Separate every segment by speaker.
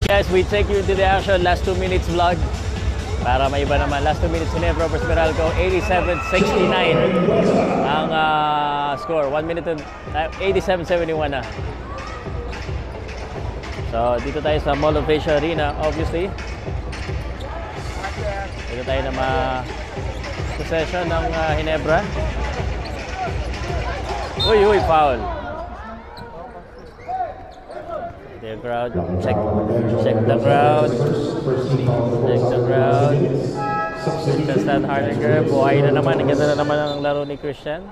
Speaker 1: Guys, we take you into the action. Last 2 minutes vlog. Para may iba naman. Last 2 minutes, Ginebra vs Meralco. 87-69 ang score. 1 minute and 87-71 na. So, dito tayo sa Mall of Asia Arena, obviously. Dito tayo na possession ng Ginebra. Uy, foul. The crowd, check the crowd. Check the crowd. Contestant Hardinger, buhay na naman. Ang ganda na naman ang laro ni Christian.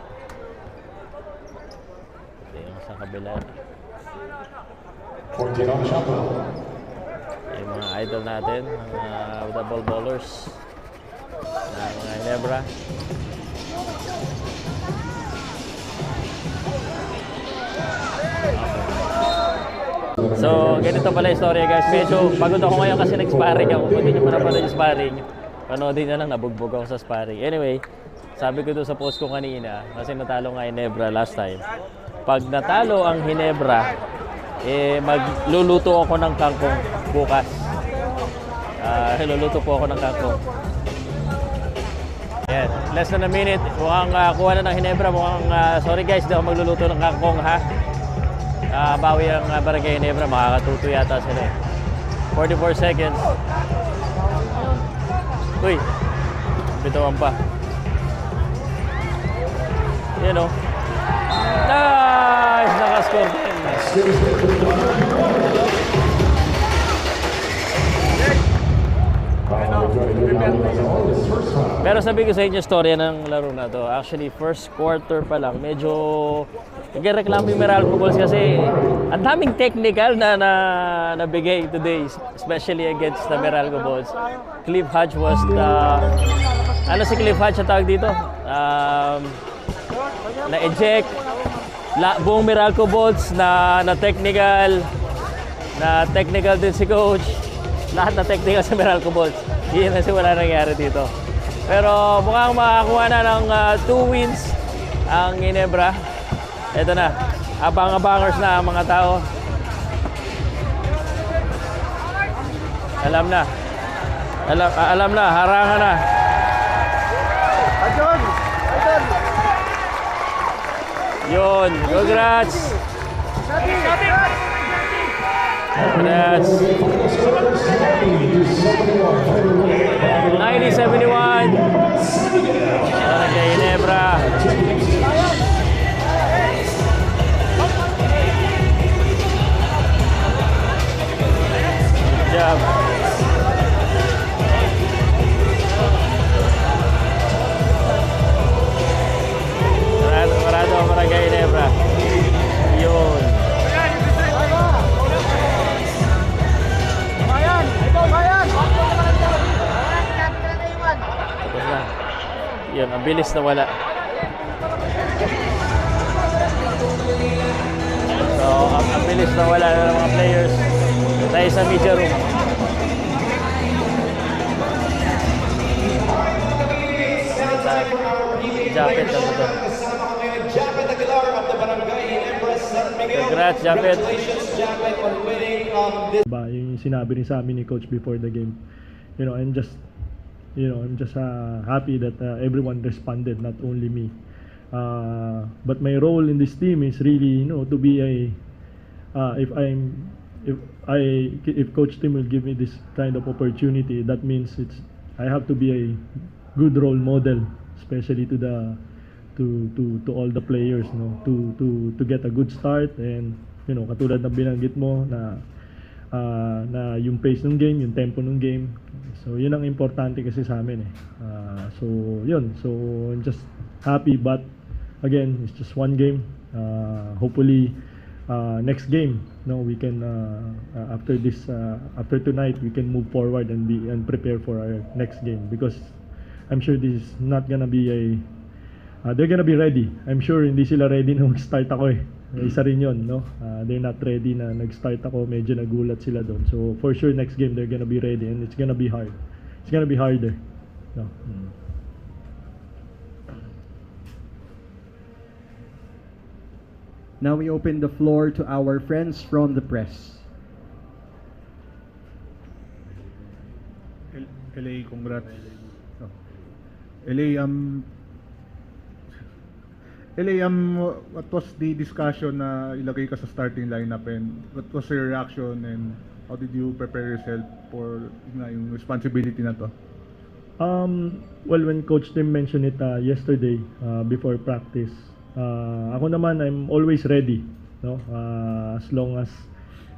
Speaker 1: Ito yung sa kabila. Yung mga idol natin, mga double ballers ng Ginebra. So, ganito pala yung story guys. Medyo pagod ako ngayon kasi nag-sparring ako. Kung hindi nyo manapan yung sparring, panoodin nyo lang, nabugbog ako sa sparring. Anyway, sabi ko doon sa post ko kanina, kasi natalo nga Ginebra last time. Pag natalo ang Ginebra, magluluto ako ng kangkong bukas. Luluto po ako ng kangkong. Yan, less than a minute. Mukhang kuha na ng Ginebra. Mukhang, sorry guys, di ako magluluto ng kangkong ha. Bawi ang Barangay Ginebra, makakatuto yata sila eh. 44 seconds. Uy, bitawan pa. Yan o. Nice! Nakascore din. Pero sabi ko sa inyo, storya ng laro na to. Actually, first quarter pa lang, medyo nagreklamo yung Meralco Bulls kasi ang daming technical na nabigay today, especially against the Meralco Bulls. Cliff Hodge was the... Ano si Cliff Hodge ang tawag dito? Na-eject. Buong Meralco Bulls na technical. Na-technical din si coach. Lahat na technical sa Meralco Bulls. Hindi na wala nangyari dito. Pero mukhang makakuha na ng 2 wins ang Ginebra. Ito na, abang-abangers na ang mga tao. Alam na, harangan na. Yun, congrats. Congrats. 90-71. Barangay Ginebra. Good job. Marado Barangay Ginebra. Yun. Tapos na. Yun, ang bilis na wala. So, ang bilis na wala ng mga players. Tayo sa media room. Japet na ito. Congrats, Japet.
Speaker 2: Yung sinabi sa amin ni coach before the game, I'm just happy that everyone responded, not only me. But my role in this team is really, to be if Coach Tim will give me this kind of opportunity, that means I have to be a good role model, especially to all the players, to get a good start. And katulad ng binanggit mo na yung pace ng game, yung tempo ng game. So yun ang importante kasi sa amin eh. So I'm just happy, but again, it's just one game. Hopefully next game, we can after tonight we can move forward and prepare for our next game, because I'm sure this is not gonna be they're gonna be ready. I'm sure hindi sila ready na mag-start ako eh. Isa rin yun, they're not ready na nag-start ako. Medyo nagulat sila doon. So for sure next game they're gonna be ready, and it's gonna be hard. It's gonna be harder.
Speaker 3: Now we open the floor to our friends from the press. LA, congrats. Oh. LA, what was the discussion na ilagay ka sa starting lineup, and what was your reaction, and how did you prepare yourself for yung responsibility na to?
Speaker 2: Well, when Coach Tim mentioned it yesterday before practice, ako naman, I'm always ready, no? As long as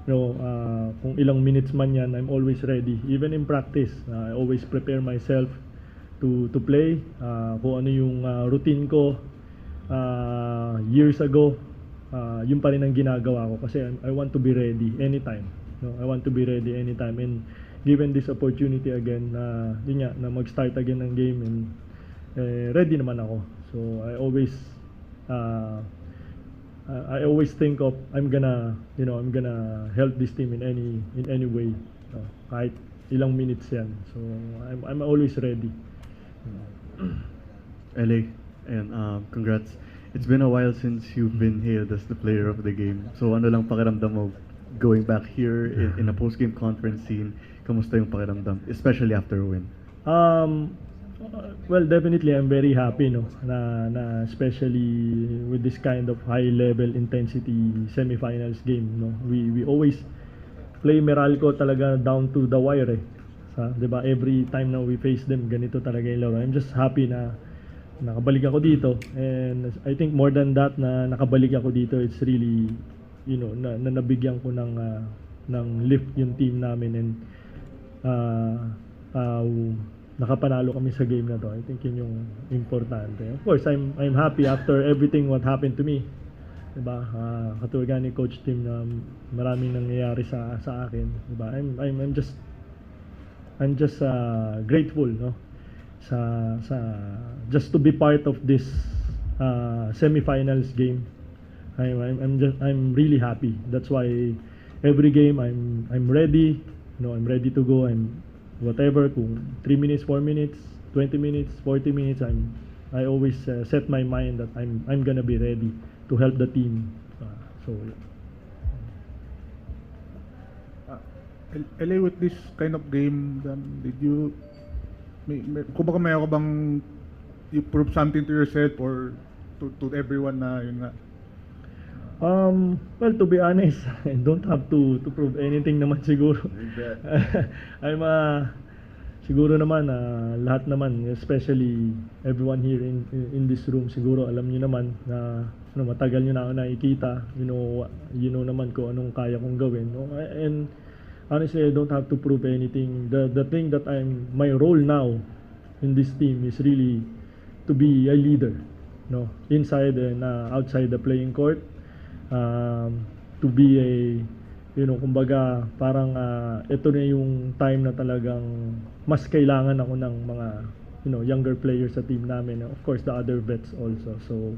Speaker 2: kung ilang minutes man yan, I'm always ready. Even in practice, I always prepare myself to play. Kung ano yung routine ko years ago, yun pa rin ang ginagawa ko kasi I want to be ready anytime. No, I want to be ready anytime, and given this opportunity again, yun nga, na mag-start again ng game, and ready naman ako. So I always think of I'm gonna help this team in any way, kahit ilang minutes yan. So I'm always ready.
Speaker 4: LA, and congrats. It's been a while since you've been hailed as the player of the game. So ano lang pakiramdam mo going back here in a post-game conference scene? Kamusta yung pakiramdam, especially after a win?
Speaker 2: Well, definitely I'm very happy, no, na especially with this kind of high level intensity semifinals game, no. We always play Meralco talaga down to the wire, eh. 'Di ba? Every time na we face them, ganito talaga yung laro. I'm just happy na nakabalik ako dito, and I think more than that, na nakabalik ako dito, it's really, na nabigyan ko ng lift yung team namin, and nakapanalo kami sa game na to. I think yun yung importante. Of course, I'm happy after everything what happened to me. Diba? Katulad ni Coach Tim na maraming nangyayari sa akin. Diba? I'm just grateful, no? Just to be part of this semifinals game. I'm really happy. That's why every game I'm ready. I'm ready to go. I'm whatever, kung 3 minutes, 4 minutes, 20 minutes, 40 minutes, I always set my mind that I'm gonna be ready to help the team.
Speaker 3: LA, with this kind of game, did you kumbaga mayroon ka bang you prove something to yourself or to everyone na yun nga?
Speaker 2: Well, to be honest, I don't have to prove anything naman siguro. I'm siguro naman lahat naman, especially everyone here in this room, siguro alam niyo naman na matagal niyo na ako nakikita, you know naman kung anong kaya kong gawin, no? And honestly, I don't have to prove anything. The thing that my role now in this team is really to be a leader, no, inside and outside the playing court. To be a, kumbaga parang ito na yung time na talagang mas kailangan ako ng mga younger players sa team namin, of course the other vets also. So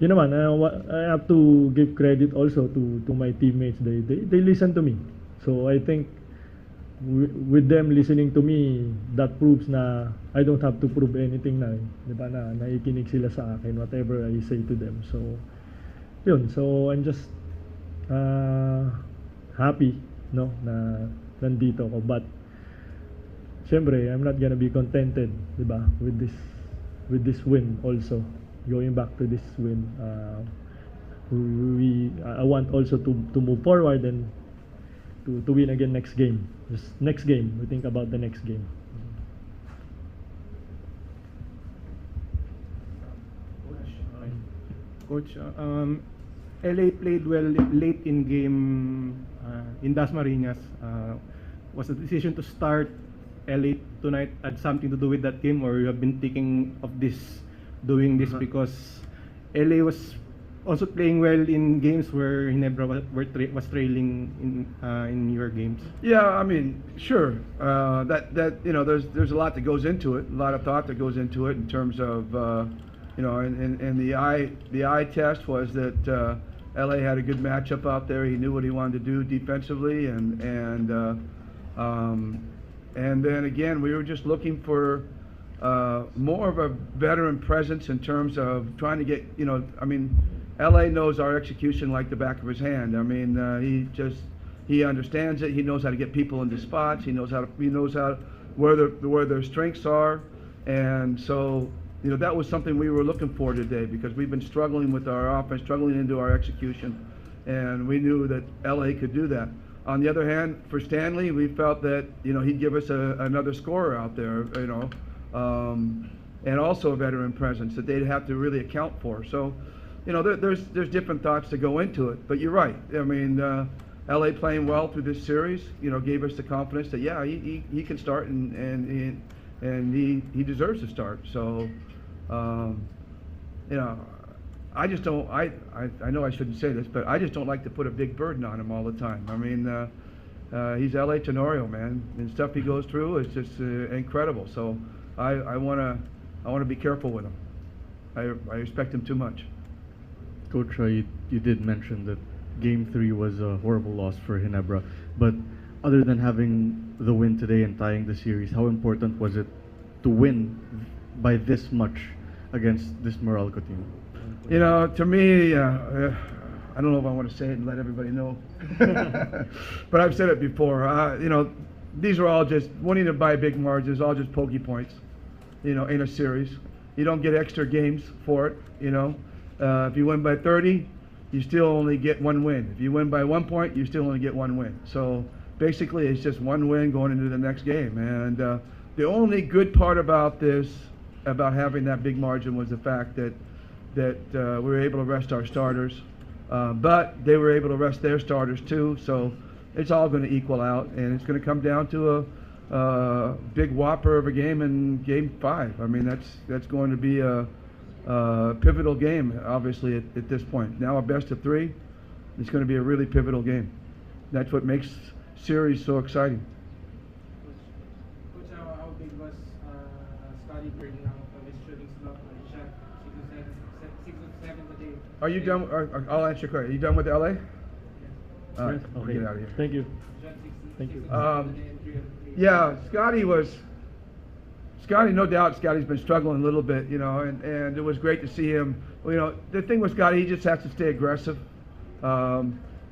Speaker 2: yun naman, I have to give credit also to my teammates. They listen to me, so I think with them listening to me, that proves na I don't have to prove anything na, di ba, na nakikinig sila sa akin whatever I say to them. So yun, so I'm just happy, no, na nandito ako, but syempre I'm not gonna be contented, di ba, with this win also, going back to this win. I want also to move forward and to win again next game. Just next game, we think about the next game.
Speaker 3: Coach, LA played well late in game in Dasmariñas. Was the decision to start LA tonight had something to do with that game, or you have been thinking of doing this because LA was also playing well in games where Ginebra was trailing in your games?
Speaker 5: Yeah, I mean, sure. There's a lot that goes into it, a lot of thought that goes into it in terms of and the eye test was that LA had a good matchup out there. He knew what he wanted to do defensively, and then again we were just looking for more of a veteran presence in terms of trying to get LA knows our execution like the back of his hand. I mean, he understands it. He knows how to get people into spots. He knows how where their strengths are, and so that was something we were looking for today because we've been struggling with our offense, struggling into our execution, and we knew that LA could do that. On the other hand, for Stanley, we felt that he'd give us another scorer out there, and also a veteran presence that they'd have to really account for. So, there's different thoughts that go into it. But you're right. I mean, LA playing well through this series, gave us the confidence that he can start and he deserves to start. So, I just don't. I know I shouldn't say this, but I just don't like to put a big burden on him all the time. I mean, he's LA Tenorio, man, and stuff he goes through is just incredible. So I want to be careful with him. I respect him too much.
Speaker 4: Coach, you did mention that Game 3 was a horrible loss for Ginebra, but other than having the win today and tying the series, how important was it to win by this much against this Meralco team?
Speaker 5: To me, I don't know if I want to say it and let everybody know, but I've said it before. These are all just winning it by big margins, all just pokey points. In a series, you don't get extra games for it. If you win by 30, you still only get one win. If you win by 1 point, you still only get one win. So basically, it's just one win going into the next game. And the only good part about this, about having that big margin, was the fact that we were able to rest our starters, but they were able to rest their starters too. So it's all going to equal out, and it's going to come down to a big whopper of a game in Game 5. I mean, that's going to be a pivotal game, obviously, at this point. Now a best of 3, it's going to be a really pivotal game. That's what makes series so exciting.
Speaker 6: Coach, how big was Scotty breaking out of his shooting slump? He shot 6 of 7 today.
Speaker 5: Are you done? I'll answer your question. Are you done with LA?
Speaker 6: Yes.
Speaker 5: All right,
Speaker 2: Okay.
Speaker 5: get out of here.
Speaker 2: Thank you.
Speaker 6: Shot 6
Speaker 2: Thank you.
Speaker 6: 6 of 7 today and 3 of 8.
Speaker 5: Yeah, Scotty, no doubt Scotty's been struggling a little bit, and it was great to see him. The thing with Scotty, he just has to stay aggressive.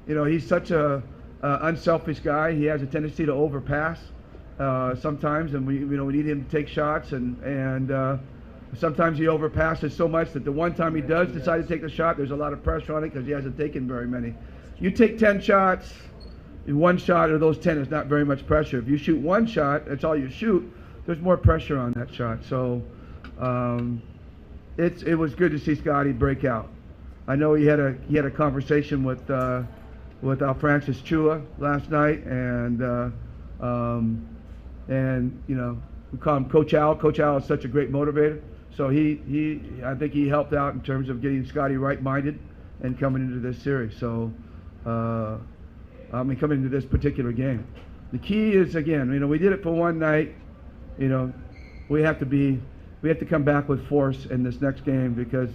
Speaker 5: He's such a unselfish guy. He has a tendency to overpass sometimes, and we need him to take shots, and sometimes he overpasses so much that the one time he does decide to take the shot, there's a lot of pressure on it because he hasn't taken very many. You take 10 shots, 1 shot of those 10 is not very much pressure. If you shoot 1 shot, that's all you shoot, there's more pressure on that shot. So it was good to see Scotty break out. I know he had a conversation with Francis Chua last night, and we call him Coach Al. Coach Al is such a great motivator. So I think he helped out in terms of getting Scotty right-minded and coming into this series. So coming into this particular game. The key is, again, we did it for one night. We have to come back with force in this next game because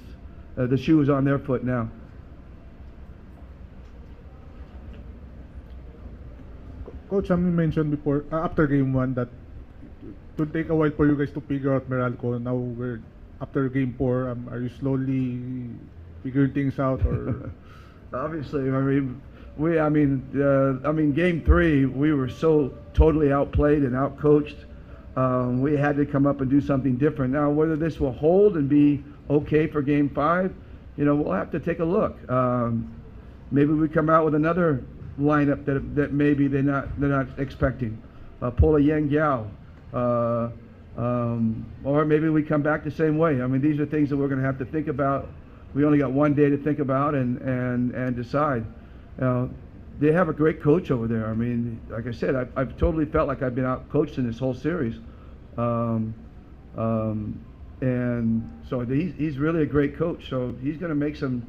Speaker 5: the shoe is on their foot now.
Speaker 7: Coach, you mentioned before, after Game 1, that it would take a while for you guys to figure out Meralco. Now we're after Game 4. Are you slowly figuring things out, or?
Speaker 5: Obviously, Game 3, we were so totally outplayed and outcoached. We had to come up and do something different. Now, whether this will hold and be okay for Game 5, we'll have to take a look. Maybe we come out with another lineup that maybe they're not expecting. Pull a Yang Yao, or maybe we come back the same way. These are things that we're going to have to think about. We only got one day to think about and decide. They have a great coach over there. Like I said, I've totally felt like I've been out coached in this whole series. And so he's really a great coach. So he's going to make some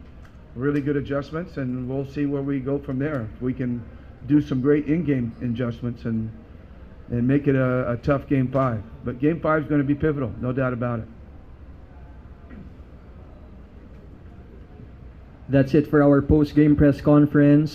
Speaker 5: really good adjustments, and we'll see where we go from there. If we can do some great in-game adjustments and make it a tough Game 5. But Game 5 is going to be pivotal, no doubt about it.
Speaker 8: That's it for our post-game press conference.